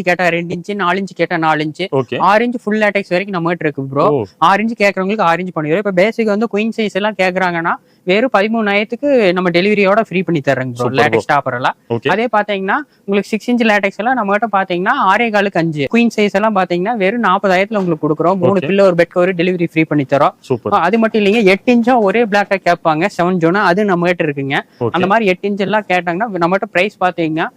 கேட்டா 2 inch, 4 inch கேட்டா 4 inch, okay 6 inch full LaTeX வரைக்கும் நம்ம கிட்ட இருக்கு ப்ரோ. 6 இன்ச் கேக்குறவங்களுக்கு 6 இன்ச் பண்ணிடுறோம். இப்ப பேசிக் வந்து குயின் சைஸ் எல்லாம் கேக்குறாங்கன்னா வெறும் 13,000க்கு நம்ம டெலிவரியோட ஃப்ரீ பண்ணி தர்றோங்க ப்ரோ. லேட்டெக்ஸ் டாப்பர் எல்லாம் அதே பாத்தீங்கன்னா உங்களுக்கு 6 இன்ச் லேட்டெக்ஸ் எல்லாம் நம்ம கிட்ட பாத்தீங்கன்னா 6.25 5 குயின் சைஸ் எல்லாம் பாத்தீங்கன்னா வெறும் 40,000ல உங்களுக்கு கொடுக்குறோம். 3 பில்லோ ஒரு பெட் கவர் டெலிவரி ஃப்ரீ பண்ணி தரோம். அது மட்டும் இல்லைங்க 8 இன்ச்சும் ஒரே பிளாக்ல கேட்பாங்க 7 ஜோனா அது நம்ம கிட்ட இருக்குங்க. அந்த மாதிரி 8 இன்ச் எல்லாம் கேட்டாங்கன்னா நம்ம கிட்ட பிரைஸ் பாத்தீங்கன்னா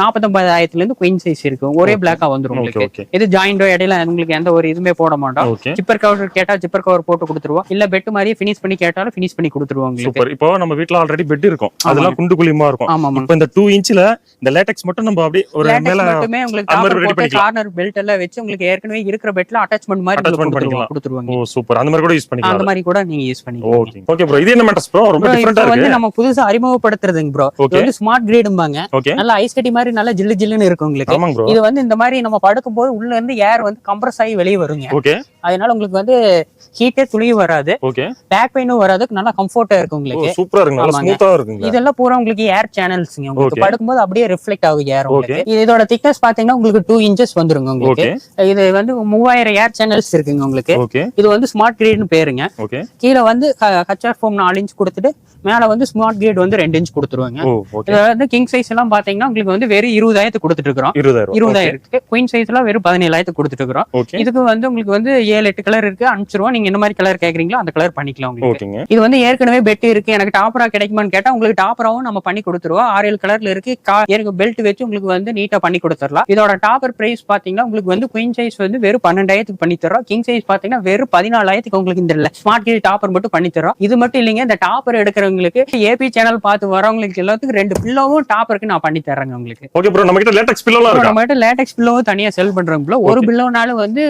49,000ல இருந்து குயின் சைஸ் இருக்கு. ஒரே பிளாக்கா வந்துரும் உங்களுக்கு. இது ஜாயிண்டோ இடையில உங்களுக்கு எந்த ஒரு இதுமே போட மாட்டோம். ஜிப்பர் கவர் கேட்டா ஜிப்பர் கவர் போட்டு கொடுத்துருவோம். இல்ல பெட் மாதிரி ஃபினிஷ் பண்ணி கேட்டாலும் ஃபினிஷ் பண்ணி கொடுத்துருவோம். சூப்பர். இப்போ நம்ம வீட்ல ஆல்ரெடி பெட் இருக்கும். அதெல்லாம் குண்டு குழியுமா இருக்கும். இப்போ இந்த 2 இன்ச்ல இந்த லேட்டெக்ஸ் மட்டும் நம்ம அப்படியே ஒரு மேல மட்டுமே உங்களுக்கு டாப்பர் போட்டு கார்னர் பெல்ட் எல்லாம் வெச்சு உங்களுக்கு ஏற்கனவே இருக்கிற பெட்ல அட்டாச்மென்ட் மாதிரி கொடுத்துருவாங்க. ஓ சூப்பர். அந்த மாதிரி கூட யூஸ் பண்ணிக்கலாம். அந்த மாதிரி கூட நீங்க யூஸ் பண்ணிக்கலாம். Okay okay bro. இது என்ன மேட்டர்ஸ் ப்ரோ? ரொம்ப டிஃபரண்டா இருக்கு. வந்து நம்ம புதுசா அறிமுகப்படுத்துறதுங்க ப்ரோ. இது வந்து ஸ்மார்ட் கிரேடும்பாங்க. நல்ல ஐஸ் கட்டி மாதிரி நல்ல ஜில்லு ஜில்லுன்னு இருக்கும் உங்களுக்கு. இது வந்து இந்த மாதிரி நம்ம படுக்கும்போது உள்ள இருந்து ஏர் வந்து கம்ப்ரஸ் ஆகி வெளியே வருங்க. ஓகே. அதனால உங்களுக்கு வந்து ஹீட்டே துளியும் வராது. ஓகே. பேக் பெயினும் வராது. நல்லா கம்ஃபர்ட்டா இருக்கும் உங்களுக்கு. சூப்பரா இருக்கு. நல்லா ஸ்மூத்தா இருக்குங்க. இதெல்லாம் பூரா உங்களுக்கு ஏர் சேனல்ஸ்ங்க. உங்களுக்கு படுக்கும்போது அப்படியே ரிஃப்ளெக்ட் ஆகும் ஏர் உங்களுக்கு. இதோட திக்னஸ் பாத்தீங்கன்னா உங்களுக்கு 2 இன்ச்சஸ் வந்துருங்க உங்களுக்கு. இது வந்து 3000 ஏர் சேனல்ஸ் இருக்குங்க உங்களுக்கு. இது வந்து ஸ்மார்ட் கிரேட்னு பேருங்க. கீழ வந்து ஹச்ஆர் ஃபோம் 4 இன்ச் கொடுத்துட்டு மேல வந்து ஸ்மார்ட் கிரேட் வந்து 2 இன்ச் கொடுத்துருவாங்க. இது வந்து கிங் சைஸ் எல்லாம் பாத்தீங்கன்னா உங்களுக்கு வந்து வெறும் 20,000 கொடுத்துட்டு இருக்கோம். 20,000 குயின் சைஸ் எல்லாம் வெறும் 17,000 கொடுத்துட்டு இருக்கோம். இதுக்கு வந்து உங்களுக்கு வந்து 7-8 கலர் இருக்கு. அனுப்பிச்சிருவோம். நீங்க என்ன மாதிரி கலர் கேக்குறீங்களோ அந்த கலர் பண்ணிக்கலாம் உங்களுக்கு. இது வந்து ஏற்கனவே பெட் இருக்கு எனக்கு டாப்பரா கிடைக்குமான்னு கேட்டா உங்களுக்கு டாப்பராவும் நம்ம பண்ணி கொடுத்துருவோம். 6-7 கலர்ல இருக்கு. பெல்ட் வச்சு உங்களுக்கு வந்து நீட்டா பண்ணி கொடுத்துடலாம். இதோட டாப்பர் பிரைஸ் பாத்தீங்கன்னா உங்களுக்கு வந்து குயின் சைஸ் வந்து வெறும் 12,000 பண்ணி தரோம். கிங் சைஸ் பாத்தீங்கன்னா வெறும் 14,000 உங்களுக்கு இந்த ஸ்மார்ட் கிரேட் டாப்பர் மட்டும் பண்ணி தரோம். இது மட்டும் இல்லைங்க இந்த டாப்பர் எடுக்கிறவங்களுக்கு ஏபி சேனல் பார்த்து வரவங்களுக்கு எல்லாத்துக்கும் 2 பில்லோவும் டாப்பருக்கு நான் பண்ணி தரேங்க உங்களுக்கு. Okay bro. நம்ம கிட்ட லேட்டெக்ஸ் பில்லோலாம் இருக்கு. நம்ம கிட்ட லேட்டெக்ஸ் பில்லோவும் தனியா செல் பண்றோம் ப்ரோ. ஒரு பில்லோனாலும் வந்து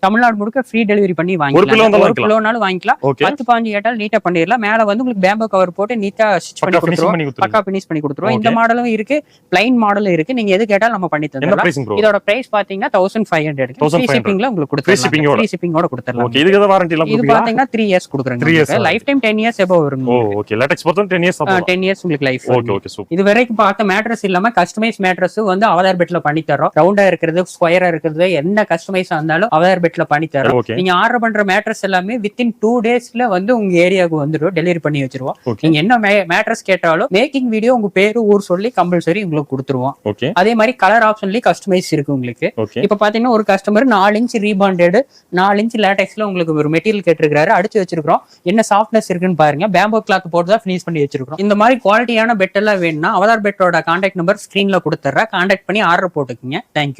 தமிழ்நாடு முழுக்க ஃப்ரீ டெலிவரி பண்ணி வாங்கிக்கலாம். ஒரு பில்லோனாலும் வாங்கிக்கலாம். 10-15 கேட்டால் நீட்டா பண்ணிடலாம். மேல வந்து உங்களுக்கு பேம்போ கவர் போட்டு நீட்டா ஸ்டிச் பண்ணி கொடுத்துருவோம். பக்கா ஃபினிஷ் பண்ணி கொடுத்துருவோம். இந்த மாடலும் இருக்கு. பிளைன் மாடலும் இருக்கு. நீங்க எது கேட்டாலும் நம்ம பண்ணி தரலாம். இதோட பிரைஸ் பாத்தீங்கன்னா 1500. ஃப்ரீ ஷிப்பிங்ல உங்களுக்கு கொடுத்துறோம். ஃப்ரீ ஷிப்பிங்கோட கொடுத்துறலாம். ஓகே. இதுக்கு வாரண்டி எல்லாம் இது பாத்தீங்கன்னா 3 இயர்ஸ் கொடுக்குறோம். லைஃப் டைம் 10 இயர்ஸ் எபோ வரும். ஓகே. லேட்டெக்ஸ் பொறுத்த 10 இயர்ஸ் அப்போ 10 இயர்ஸ் உங்களுக்கு லைஃப். Okay okay super. இது வரைக்கும் பார்த்த மேட்ரஸ் இல்லாம கஸ்டமைஸ் மேட்ரஸ் வந்து அவதார் பெட்ல பண்ணி தரோம். ரவுண்டா இருக்கிறது ஸ்கொயரா இருக்கிறது என்ன கஸ்டமைஸா இருந்தாலும் அவதார் பெட்ல பண்ணி தரோம். நீங்க ஆர்டர் பண்ற மேட்ரஸ் எல்லாமே வித்தின் 2 டேஸ்ல வந்து உங்க ஏரியாவுக்கு வந்துடும். டெலிவரி பண்ணி வச்சிருவோம். நீங்க என்ன மேட்ரஸ் கேட்டாலும் மேக்கிங் வீடியோ உங்க பேரு ஊர் சொல்லி கம்பல்சரி உங்களுக்கு கொடுத்துருவோம். அதே மாதிரி கலர் ஆப்ஷன்லயும் கஸ்டமைஸ் இருக்கு உங்களுக்கு. இப்ப பாத்தீங்கன்னா ஒரு கஸ்டமர் 4 இன்ச் ரீபாண்டட் 4 இன்ச் லேட்டெக்ஸ்ல உங்களுக்கு ஒரு மெட்டீரியல் கேட்டிருக்காரு. அடிச்சு வச்சிருக்கோம். என்ன சாஃப்ட்னஸ் இருக்குன்னு பாருங்க. பேம்போ கிளாத் போட்டு தான் ஃபினிஷ் பண்ணி வச்சிருக்கோம். இந்த மாதிரி குவாலிட்டியான பெட் எல்லாம் வேணும்னா அவதார் பெட்டோட கான்டாக்ட் நம்பர் ஸ்கிரீன்ல கொடுத்துறேன். கான்டாக்ட் பண்ணி ஆர்டர் போட்டுக்கோங்க. தேங்க்யூ.